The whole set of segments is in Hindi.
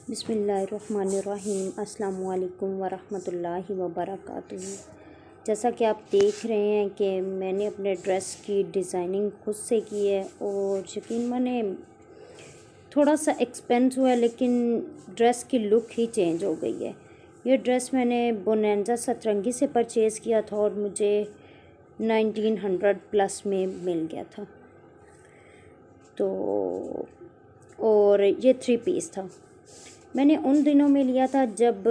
बिस्मिल्लाहिर्रहमानिर्रहीम अस्सलाम वालेकुम वरहमतुल्लाहि वबरकातुहू। जैसा कि आप देख रहे हैं कि मैंने अपने ड्रेस की डिज़ाइनिंग खुद से की है और यकीन माने थोड़ा सा एक्सपेंस हुआ है, लेकिन ड्रेस की लुक ही चेंज हो गई है। ये ड्रेस मैंने बोनांजा सतरंगी से परचेज़ किया था और मुझे 1900 प्लस में मिल गया था। तो और ये 3 पीस था। मैंने उन दिनों में लिया था जब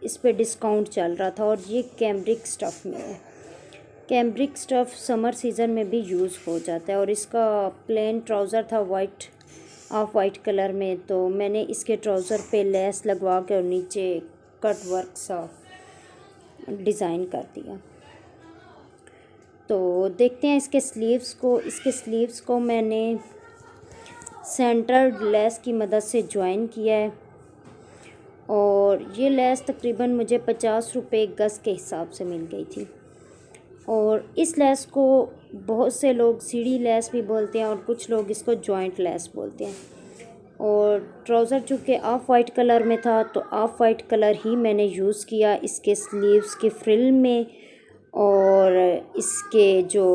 इस पे डिस्काउंट चल रहा था और ये कैम्ब्रिक स्टफ़ में है। कैम्ब्रिक स्टफ़ समर सीज़न में भी यूज़ हो जाता है और इसका प्लेन ट्राउज़र था ऑफ वाइट कलर में, तो मैंने इसके ट्राउज़र पे लेस लगवा के और नीचे कट वर्क सा डिज़ाइन कर दिया। तो देखते हैं इसके स्लीव्स को मैंने सेंटर्ड लेस की मदद से ज्वाइन किया है और ये लेस तकरीबन मुझे 50 रुपये गज़ के हिसाब से मिल गई थी। और इस लेस को बहुत से लोग सीढ़ी लेस भी बोलते हैं और कुछ लोग इसको जॉइंट लेस बोलते हैं। और ट्राउज़र चूँकि ऑफ वाइट कलर में था तो ऑफ वाइट कलर ही मैंने यूज़ किया इसके स्लीव्स की फ्रिल में, और इसके जो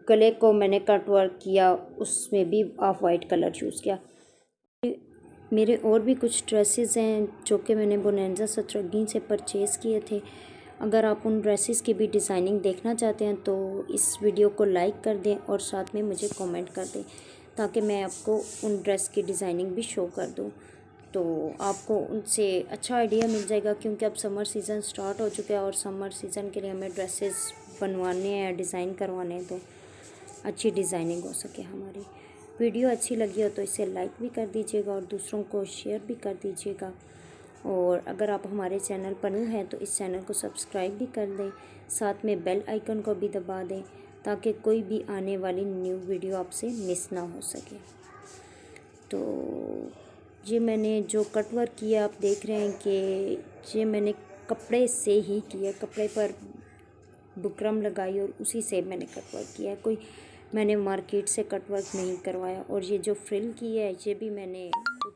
गले को मैंने कट वर्क किया उसमें भी ऑफ वाइट कलर यूज़ किया। मेरे और भी कुछ ड्रेसेस हैं जो कि मैंने बोनांजा सतरंगी से परचेज़ किए थे। अगर आप उन ड्रेसेस की भी डिज़ाइनिंग देखना चाहते हैं तो इस वीडियो को लाइक कर दें और साथ में मुझे कमेंट कर दें ताकि मैं आपको उन ड्रेस की डिज़ाइनिंग भी शो कर दूं। तो आपको उनसे अच्छा आइडिया मिल जाएगा, क्योंकि अब समर सीज़न स्टार्ट हो चुका है और समर सीज़न के लिए हमें ड्रेसेस बनवाने हैं, डिज़ाइन करवाने हैं, तो अच्छी डिज़ाइनिंग हो सके हमारी। वीडियो अच्छी लगी हो तो इसे लाइक भी कर दीजिएगा और दूसरों को शेयर भी कर दीजिएगा। और अगर आप हमारे चैनल पर न्यू हैं तो इस चैनल को सब्सक्राइब भी कर दें, साथ में बेल आइकन को भी दबा दें ताकि कोई भी आने वाली न्यू वीडियो आपसे मिस ना हो सके। तो ये मैंने जो कट वर्क किया आप देख रहे हैं कि ये मैंने कपड़े से ही किया, कपड़े पर बुकरम लगाई और उसी से मैंने कट वर्क किया है। कोई मैंने मार्केट से कट वर्क नहीं करवाया। और ये जो फ्रिल की है ये भी मैंने खुद